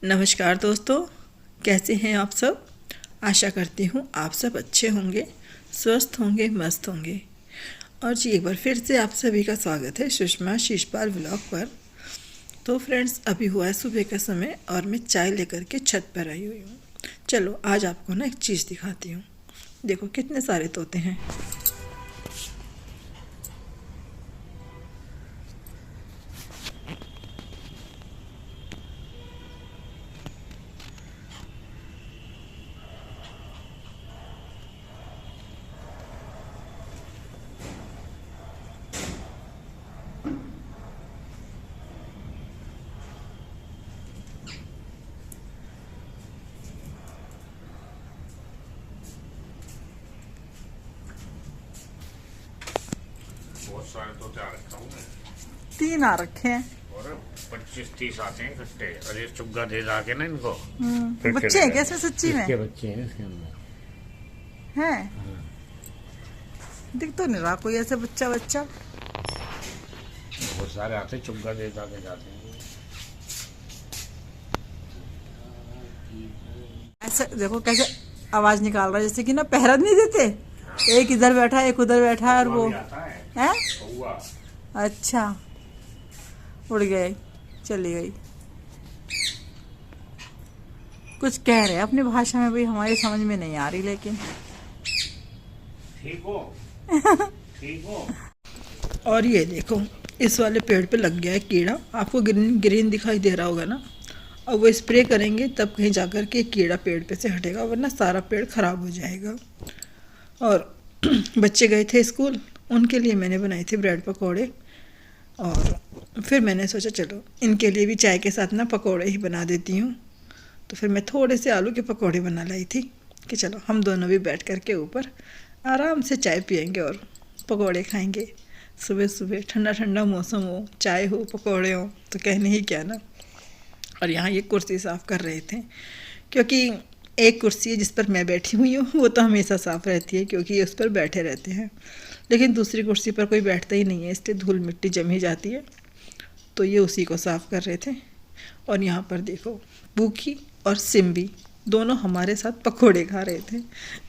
नमस्कार दोस्तों, कैसे हैं आप सब। आशा करती हूँ आप सब अच्छे होंगे, स्वस्थ होंगे, मस्त होंगे। और जी एक बार फिर से आप सभी का स्वागत है सुषमा शीशपाल व्लॉग पर। तो फ्रेंड्स, अभी हुआ है सुबह का समय और मैं चाय लेकर के छत पर आई हुई हूँ। चलो आज आपको ना एक चीज़ दिखाती हूँ। देखो कितने सारे तोते हैं। बहुत सारे तोते आ रखा हूँ मैं। 3 आ रखे हैं। और 25-30 आते हैं इकट्ठे। और ये चुग्गा दे जाके ना इनको बच्चे हैं कैसे सच्ची में? इसके बच्चे हैं इसके अंदर हैं? दिख तो नहीं रहा कोई ऐसे बच्चा। बहुत सारे आते हैं, चुग्गा दे जाके जाते हैं। ऐसे देखो कैसे आवाज निकाल रहा है, जैसे कि ना पहरा नहीं देते। एक इधर बैठा है, एक उधर बैठा है, और वो कौवा भी आता है। है। कौवा। अच्छा, उड़ गए, चली गई। कुछ कह रहे हैं अपनी भाषा में, भाई हमारी समझ में नहीं आ रही, लेकिन ठीक हो ठीक हो। और ये देखो इस वाले पेड़ पे लग गया है कीड़ा। आपको ग्रीन ग्रीन दिखाई दे रहा होगा ना। अब वो स्प्रे करेंगे तब कहीं जाकर के कीड़ा पेड़ पे से हटेगा, वरना सारा पेड़ खराब हो जाएगा। और बच्चे गए थे स्कूल, उनके लिए मैंने बनाए थे ब्रेड पकौड़े। और फिर मैंने सोचा चलो इनके लिए भी चाय के साथ ना पकौड़े ही बना देती हूँ। तो फिर मैं थोड़े से आलू के पकौड़े बना लाई थी कि चलो हम दोनों भी बैठ कर के ऊपर आराम से चाय पियेंगे और पकौड़े खाएंगे। सुबह सुबह ठंडा ठंडा मौसम हो, चाय हो, पकौड़े हो, तो कहने ही क्या ना। और यहाँ ये कुर्सी साफ़ कर रहे थे, क्योंकि एक कुर्सी है जिस पर मैं बैठी हुई हूँ, वो तो हमेशा साफ़ रहती है क्योंकि उस पर बैठे रहते हैं। लेकिन दूसरी कुर्सी पर कोई बैठता ही नहीं है, इसलिए धूल मिट्टी जम ही जाती है। तो ये उसी को साफ़ कर रहे थे। और यहाँ पर देखो बूखी और सिम्बी दोनों हमारे साथ पकोड़े खा रहे थे।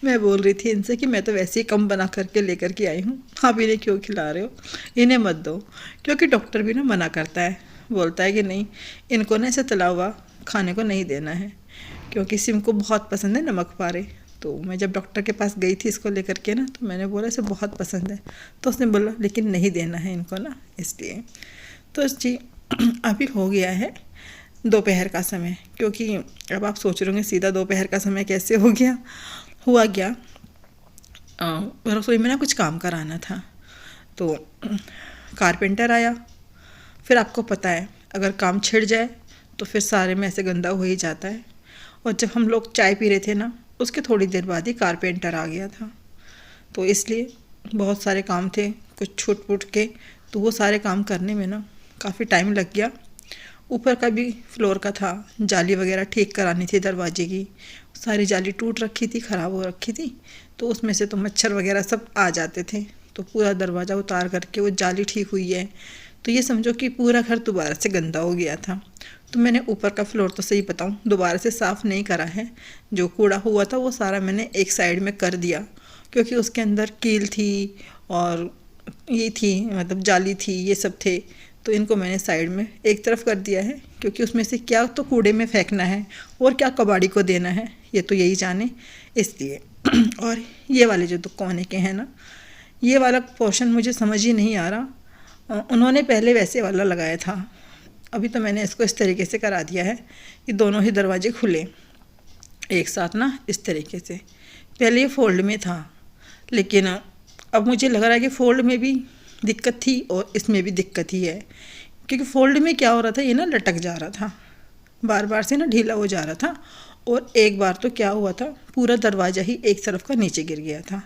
मैं बोल रही थी इनसे कि मैं तो वैसे ही कम बना करके लेकर के आई हूँ, आप इन्हें क्यों खिला रहे हो, इन्हें मत दो। क्योंकि डॉक्टर भी ना मना करता है, बोलता है कि नहीं, इनको ना ऐसे तला हुआ खाने को नहीं देना है, क्योंकि सिम को बहुत पसंद है नमक पारे। तो मैं जब डॉक्टर के पास गई थी इसको लेकर के ना, तो मैंने बोला इसे बहुत पसंद है। तो उसने बोला लेकिन नहीं देना है इनको ना, इसलिए। तो जी अभी हो गया है दोपहर का समय, क्योंकि अब आप सोच रहे होंगे सीधा दोपहर का समय कैसे हो गया। हुआ क्या, रसोई में ना कुछ काम कराना था, तो कारपेंटर आया। फिर आपको पता है अगर काम छिड़ जाए तो फिर सारे में ऐसे गंदा हो ही जाता है। और जब हम लोग चाय पी रहे थे ना, उसके थोड़ी देर बाद ही कारपेंटर आ गया था। तो इसलिए बहुत सारे काम थे कुछ छूट फूट के, तो वो सारे काम करने में ना काफ़ी टाइम लग गया। ऊपर का भी फ्लोर का था, जाली वगैरह ठीक करानी थी दरवाजे की। सारी जाली टूट रखी थी, ख़राब हो रखी थी, तो उसमें से तो मच्छर वगैरह सब आ जाते थे। तो पूरा दरवाज़ा उतार करके वो जाली ठीक हुई है, तो ये समझो कि पूरा घर दोबारा से गंदा हो गया था। तो मैंने ऊपर का फ्लोर तो सही बताऊँ दोबारा से साफ़ नहीं करा है। जो कूड़ा हुआ था वो सारा मैंने एक साइड में कर दिया, क्योंकि उसके अंदर कील थी और ये थी, मतलब जाली थी, ये सब थे। तो इनको मैंने साइड में एक तरफ कर दिया है, क्योंकि उसमें से क्या तो कूड़े में फेंकना है और क्या कबाड़ी को देना है, ये तो यही जाने, इसलिए। और ये वाले जो तो कोने के हैं ना, ये वाला पोर्शन मुझे समझ ही नहीं आ रहा। उन्होंने पहले वैसे वाला लगाया था, अभी तो मैंने इसको इस तरीके से करा दिया है कि दोनों ही दरवाजे खुले एक साथ ना, इस तरीके से। पहले ये फोल्ड में था, लेकिन अब मुझे लग रहा है कि फोल्ड में भी दिक्कत थी और इसमें भी दिक्कत ही है। क्योंकि फोल्ड में क्या हो रहा था, ये ना लटक जा रहा था, बार बार से ना ढीला हो जा रहा था। और एक बार तो क्या हुआ था, पूरा दरवाज़ा ही एक तरफ का नीचे गिर गया था,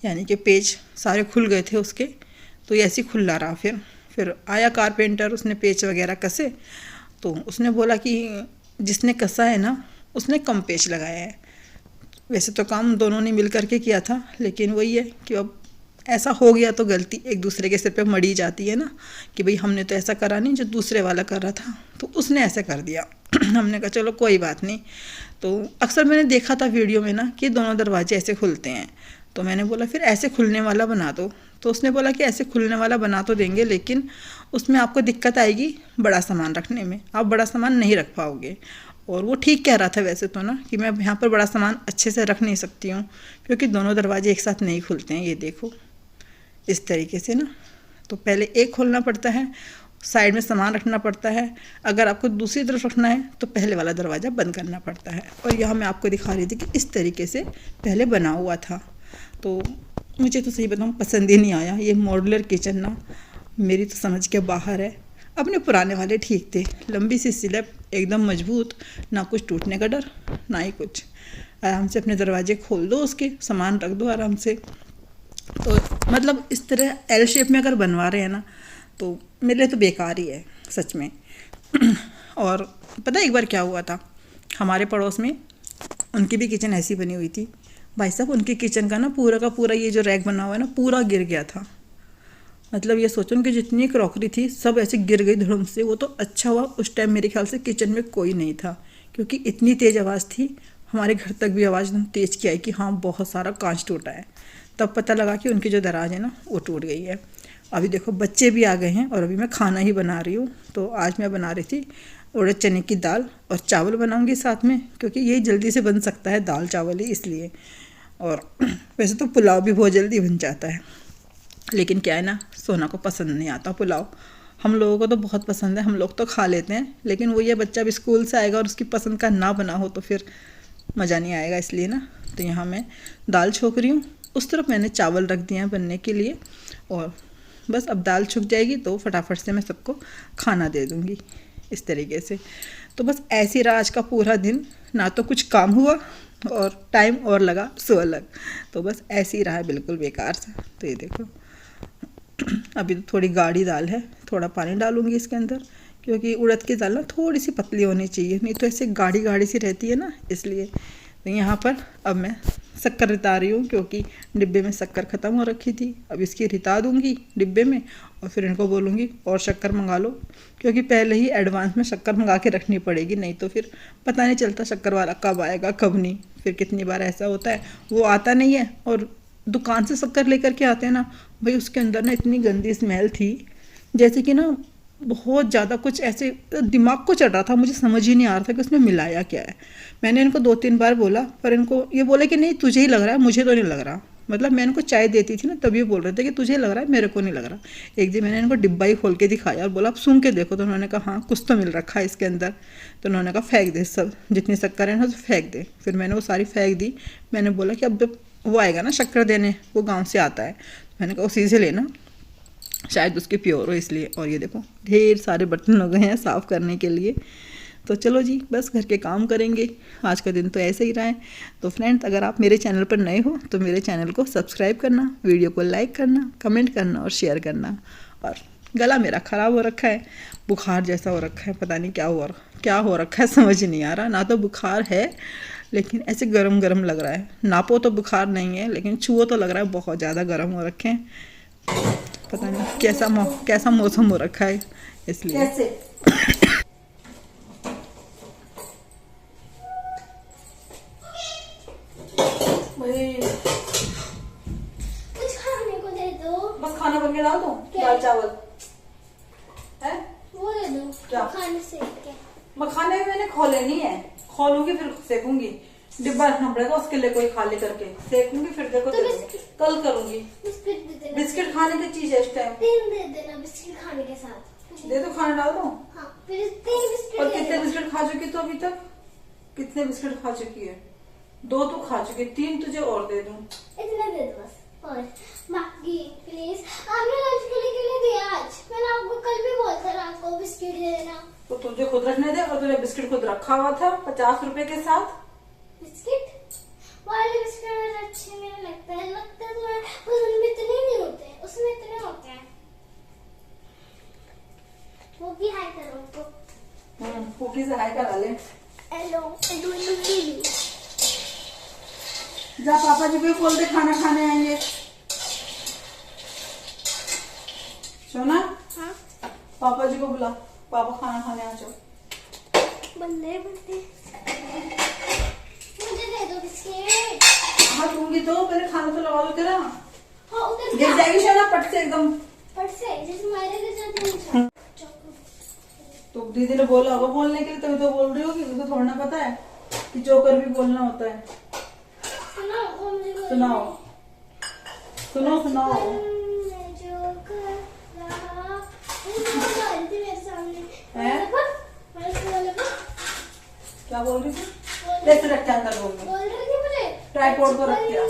यानी कि पेच सारे खुल गए थे उसके। तो ये ऐसे ही खुला रहा। फिर आया कारपेंटर, उसने पेच वगैरह कसे। तो उसने बोला कि जिसने कसा है ना उसने कम पेच लगाया है। वैसे तो काम दोनों ने मिल करके किया था, लेकिन वही है कि अब ऐसा हो गया तो गलती एक दूसरे के सिर पे मड़ी जाती है ना, कि भाई हमने तो ऐसा करा नहीं, जो दूसरे वाला कर रहा था तो उसने ऐसा कर दिया। हमने कहा चलो कोई बात नहीं। तो अक्सर मैंने देखा था वीडियो में ना कि दोनों दरवाजे ऐसे खुलते हैं, तो मैंने बोला फिर ऐसे खुलने वाला बना दो। तो उसने बोला कि ऐसे खुलने वाला बना तो देंगे, लेकिन उसमें आपको दिक्कत आएगी बड़ा सामान रखने में, आप बड़ा सामान नहीं रख पाओगे। और वो ठीक कह रहा था वैसे तो ना, कि मैं यहाँ पर बड़ा सामान अच्छे से रख नहीं सकती हूँ, क्योंकि दोनों दरवाजे एक साथ नहीं खुलते हैं। ये देखो इस तरीके से ना, तो पहले एक खोलना पड़ता है, साइड में सामान रखना पड़ता है। अगर आपको दूसरी तरफ रखना है तो पहले वाला दरवाज़ा बंद करना पड़ता है। और यहाँ मैं आपको दिखा रही थी कि इस तरीके से पहले बना हुआ था। तो मुझे तो सही बताऊँ पसंद ही नहीं आया ये मॉड्यूलर किचन ना, मेरी तो समझ के बाहर है। अपने पुराने वाले ठीक थे, लंबी सी स्लैब, एकदम मजबूत, ना कुछ टूटने का डर ना ही कुछ। आराम से अपने दरवाजे खोल दो, उसके सामान रख दो आराम से। तो मतलब इस तरह एल शेप में अगर बनवा रहे हैं ना, तो मेरे लिए तो बेकार ही है सच में। और पता है एक बार क्या हुआ था, हमारे पड़ोस में उनकी भी किचन ऐसी बनी हुई थी। भाई साहब उनकी किचन का ना पूरा ये जो रैक बना हुआ है ना, पूरा गिर गया था। मतलब ये सोचो उनकी जितनी क्रॉकरी थी सब ऐसे गिर गई धड़म से। वो तो अच्छा हुआ उस टाइम मेरे ख्याल से किचन में कोई नहीं था, क्योंकि इतनी तेज़ आवाज़ थी, हमारे घर तक भी आवाज़ एकदम तेज़ की आई कि हाँ बहुत सारा कांच टूटा है। तब पता लगा कि उनकी जो दराज है ना वो टूट गई है। अभी देखो बच्चे भी आ गए हैं और अभी मैं खाना ही बना रही हूँ। तो आज मैं बना रही थी उड़द चने की दाल और चावल बनाऊंगी साथ में, क्योंकि यही जल्दी से बन सकता है, दाल चावल ही इसलिए। और वैसे तो पुलाव भी बहुत जल्दी बन जाता है, लेकिन क्या है ना, सोना को पसंद नहीं आता पुलाव। हम लोगों को तो बहुत पसंद है, हम लोग तो खा लेते हैं, लेकिन वो ये बच्चा भी स्कूल से आएगा और उसकी पसंद का ना बना हो तो फिर मज़ा नहीं आएगा, इसलिए ना। तो यहाँ मैं दाल छोक रही हूँ, उस तरफ मैंने चावल रख दिए हैं बनने के लिए। और बस अब दाल छुक जाएगी तो फटाफट से मैं सबको खाना दे दूँगी इस तरीके से। तो बस ऐसे रहा आज का पूरा दिन, ना तो कुछ काम हुआ और टाइम और लगा सो अलग। तो बस ऐसे ही रहा है, बिल्कुल बेकार सा। तो ये देखो अभी तो थोड़ी गाढ़ी दाल है, थोड़ा पानी डालूंगी इसके अंदर, क्योंकि उड़द की दाल ना थोड़ी सी पतली होनी चाहिए, नहीं तो ऐसे गाढ़ी गाढ़ी सी रहती है ना, इसलिए। तो यहाँ पर अब मैं शक्कर रिता रही हूँ, क्योंकि डिब्बे में शक्कर ख़त्म हो रखी थी। अब इसकी रिता दूँगी डिब्बे में और फिर इनको बोलूँगी और शक्कर मंगा लो, क्योंकि पहले ही एडवांस में शक्कर मंगा के रखनी पड़ेगी, नहीं तो फिर पता नहीं चलता शक्कर वाला कब आएगा कब नहीं। फिर कितनी बार ऐसा होता है वो आता नहीं है, और दुकान से शक्कर लेकर के आते हैं ना भाई, उसके अंदर ना इतनी गंदी स्मेल थी, जैसे कि ना बहुत ज़्यादा कुछ ऐसे दिमाग को चढ़ रहा था। मुझे समझ ही नहीं आ रहा था कि उसमें मिलाया क्या है। मैंने इनको 2-3 बार बोला, पर इनको ये बोले कि नहीं तुझे ही लग रहा है, मुझे तो नहीं लग रहा। मतलब मैं इनको चाय देती थी ना, तभी बोल रहे थे कि तुझे लग रहा है, मेरे को नहीं लग रहा। एक दिन मैंने इनको डिब्बा ही खोल के दिखाया और बोला आप सूंघ के देखो, तो उन्होंने कहा हाँ कुछ तो मिल रखा है इसके अंदर। तो उन्होंने कहा फेंक दे, सब जितनी शक्कर है ना तो फेंक दे। फिर मैंने वो सारी फेंक दी। मैंने बोला कि अब जब वो आएगा ना शक्कर देने, वो गाँव से आता है, मैंने कहा उसी से लेना, शायद उसकी प्योर हो इसलिए। और ये देखो ढेर सारे बर्तन हो गए हैं साफ़ करने के लिए। तो चलो जी बस घर के काम करेंगे, आज का दिन तो ऐसे ही रहा है। तो फ्रेंड्स अगर आप मेरे चैनल पर नए हो तो मेरे चैनल को सब्सक्राइब करना, वीडियो को लाइक करना, कमेंट करना और शेयर करना। और गला मेरा ख़राब हो रखा है, बुखार जैसा हो रखा है, पता नहीं क्या हो रखा है, समझ नहीं आ रहा। ना तो बुखार है लेकिन ऐसे गरम गरम लग रहा है, नापो तो बुखार नहीं है लेकिन छुओ तो लग रहा है बहुत ज़्यादा गर्म हो रखे हैं। पता नहीं कैसा मौसम हो रखा है इसलिए। कुछ खाने को दे दो, बस खाना बन के डाल दो, दाल चावल है वो दे दो क्या? खाने से क्या? मखाने मैंने खोले नहीं है, खोलूंगी फिर सेकूंगी, डिब्बा रखना पड़ेगा उसके लिए, कोई खाली करके सेकूंगी फिर देखो तो कल करूंगी। बिस्किट दे देना, बिस्किट खाने की चीज है इस टाइम, 3 दे देना बिस्किट खाने के साथ। दे दो, खाना डाल दो। हाँ फिर 3 बिस्किट और दे कितने देना। बिस्किट खा चुकी तो अभी तक, कितने बिस्किट खा चुकी है? 2 तो खा चुकी, 3 तुझे और दे दूं। इतना दे दो बस। और बाकी प्लीज आपने लंच के लिए दिया आज, मैंने आपको कल भी बोला था रात को बिस्किट दे देना। तो तुझे खुद रखने दे, और तुझे बिस्किट खुद रखा हुआ था 50 रुपए के साथ। बिस्किट वाले बिस्किट मुझे अच्छे नहीं लगते हैं, लगता है तुम्हारे उसमें इतने नहीं होते हैं, उसमें इतने होते हैं। वो भी हाई करो तो कुकीज हाई करा ले। हेलो हेलो जा पापा जी को बोल दे खाना खाने आएंगे। सोना हाँ पापा जी को बुला, पापा खाना खाने आ जाओ। बंदे बनते। मुझे दे दो बिस्किट। हाँ दूंगी तो पहले खाना तो लगा दो तेरा। हाँ उधर गिर जाएगी शोना पट से एकदम। पट से जैसे मारे थे जाते हैं। तो दीदी ने बोला होगा बोलने के लिए, तभी तो बोल रही होगी। उसको थोड़ा ना पता है कि जोकर भी बोलना होता है। सुनाओ मुझे सुनाओ सुनो सुनाओ। मेरे सामने हैं? बोल क्या बोल रही थी? जैसे रख के अंदर बोल रही रही थी मुझे। ट्राइपॉड को रख दिया।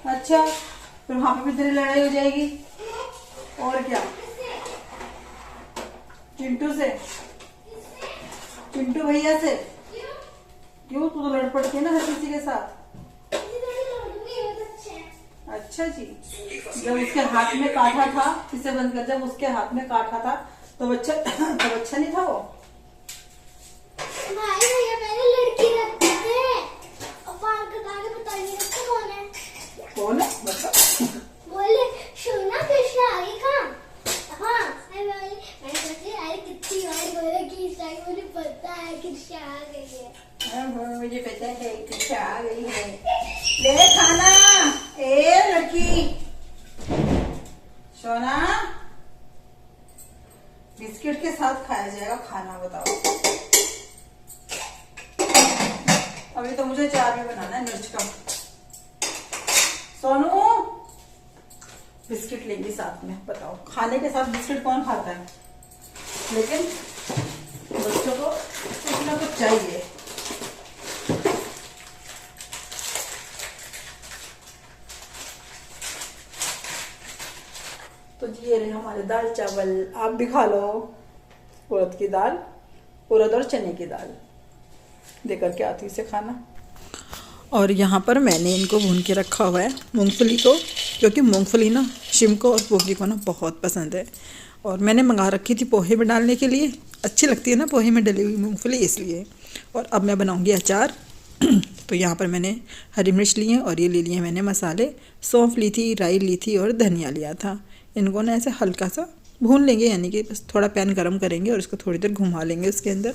अच्छा फिर वहां पे भी तेरी लड़ाई हो जाएगी और क्या। चिंटू से, चिंटू भैया से। क्यों तू तो लड़ पड़ती है ना हर किसी के साथ। अच्छा जी, जब उसके हाथ में काटा था, इसे बंद कर, जब उसके हाथ में काटा था तो अच्छा नहीं था वो। भाई भैया पहले लड़की रखते थे और बाल कटा के पता नहीं रखते कौन है। कौन है मतलब? बोले सोना कृष्णा आ गई कहाँ। हाँ मैंने सोची अरे कितनी बार बोले कि इस टाइम मुझे पता है कृष्णा आ गई है। मुझे पता है कृष्णा आ गई है। ले खाना ए लड़की। सोना बिस्किट के साथ खाया जाएगा खाना, बताओ। अभी तो मुझे चार भी बनाना है मिर्च का। सोनू बिस्किट लेंगी साथ में, बताओ। खाने के साथ बिस्किट कौन खाता है, लेकिन बच्चों को कुछ ना कुछ चाहिए। तो ये रहे हमारे दाल चावल, आप भी खा लो। उड़द की दाल, उड़द और चने की दाल देकर के आती से खाना। और यहाँ पर मैंने इनको भून के रखा हुआ है मूंगफली को, क्योंकि मूंगफली ना शिम को और पोहे को ना बहुत पसंद है। और मैंने मंगा रखी थी पोहे में डालने के लिए, अच्छी लगती है ना पोहे में डली हुई मूंगफली, इसलिए। और अब मैं बनाऊँगी अचार। तो यहाँ पर मैंने हरी मिर्च ली है और ये ले लिए मैंने मसाले। सौंफ ली थी, राई ली थी और धनिया लिया था। इनको ना ऐसे हल्का सा भून लेंगे, यानी कि बस थोड़ा पैन गरम करेंगे और इसको थोड़ी देर घुमा लेंगे उसके अंदर,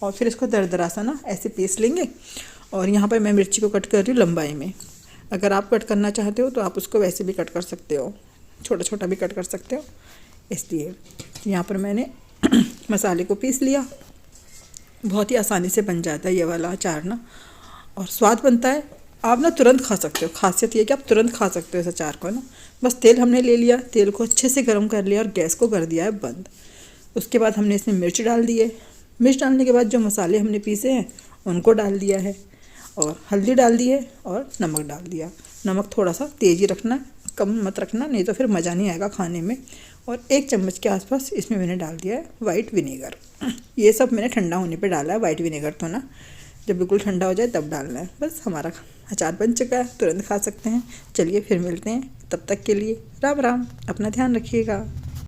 और फिर इसको दरदरा सा ना ऐसे पीस लेंगे। और यहाँ पर मैं मिर्ची को कट कर रही हूँ लंबाई में। अगर आप कट करना चाहते हो तो आप उसको वैसे भी कट कर सकते हो, छोटा छोटा भी कट कर सकते हो। इसलिए यहाँ पर मैंने मसाले को पीस लिया। बहुत ही आसानी से बन जाता है ये वाला अचार ना, और स्वाद बनता है। आप ना तुरंत खा सकते हो, खासियत ये कि आप तुरंत खा सकते हो इस अचार को ना। बस तेल हमने ले लिया, तेल को अच्छे से गर्म कर लिया और गैस को कर दिया है बंद। उसके बाद हमने इसमें मिर्च डाल दी है। मिर्च डालने के बाद जो मसाले हमने पीसे हैं उनको डाल दिया है, और हल्दी डाल दी है और नमक डाल दिया। नमक थोड़ा सा तेज़ ही रखना, कम मत रखना, नहीं तो फिर मज़ा नहीं आएगा खाने में। और 1 चम्मच के आसपास इसमें मैंने डाल दिया है वाइट विनेगर। ये सब मैंने ठंडा होने पे डाला है वाइट विनेगर, तो ना जब बिल्कुल ठंडा हो जाए तब डालना है। बस हमारा अचार बन चुका है, तुरंत खा सकते हैं। चलिए फिर मिलते हैं, तब तक के लिए राम राम, अपना ध्यान रखिएगा।